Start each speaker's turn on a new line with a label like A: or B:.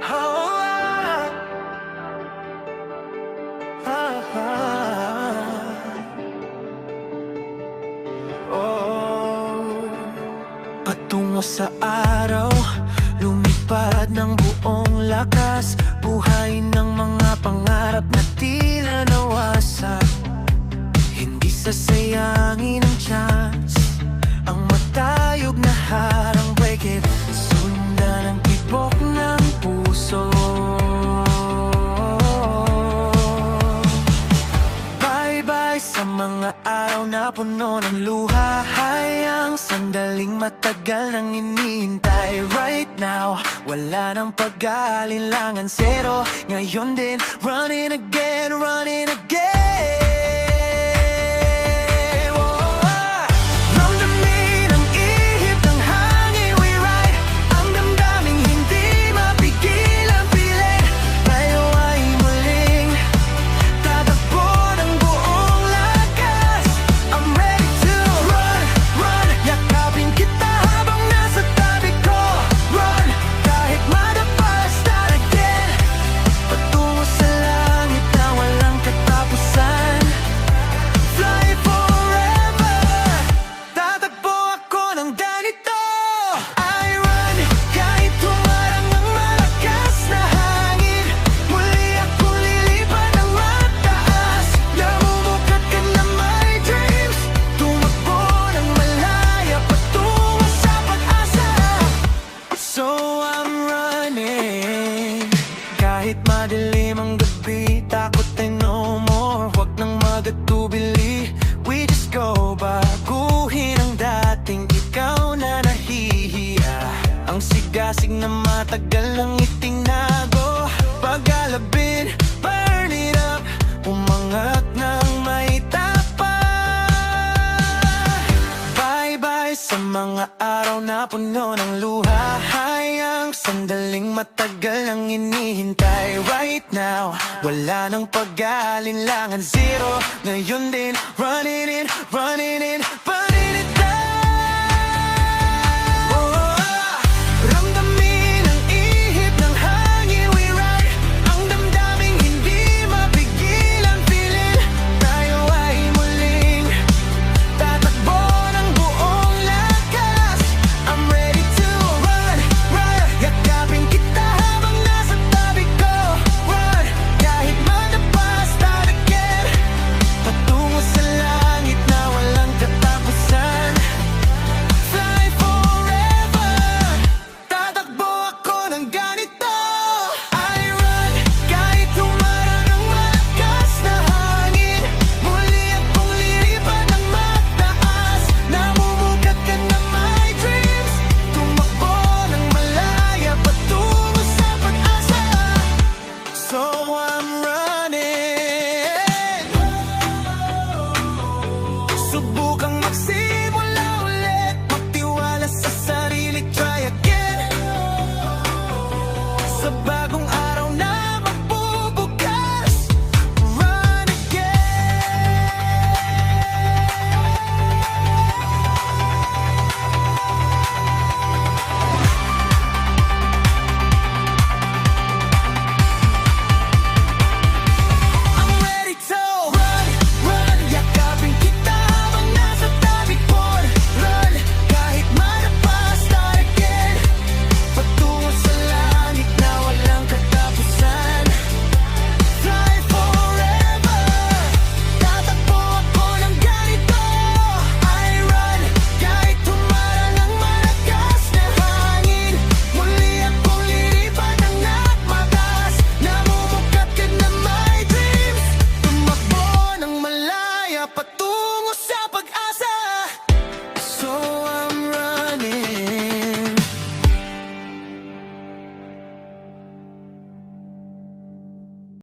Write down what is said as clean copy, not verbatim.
A: Oh, oh. Patungo sa araw, lumipad ng buong lakas, buhay ng mga pangarap na tila nawasak. Hindi sasayangin ang chance, ang matayog na harang. Break it, sundan ang tibok ng puso. Bye-bye sa mga araw na puno ng luha. Hayang sandaling matagal nang hinihintay. Right now, wala nang pag-aalinlangan. Zero, ngayon din, running again, running again. Kahit madilim ang gabi, takot ay no more. Huwag nang magatubili, we just go. Baguhin ang dating ikaw na nahihiya, ang sigasig na matagal ang itinago. Pag-alabin, burn it up, umangat ng may tapat. Bye-bye sa mga araw na puno ng luha. Hayang sandaling matagal ang hinihintay. Right now, wala nang pag-aalinlangan. Zero, ngayon din, running in,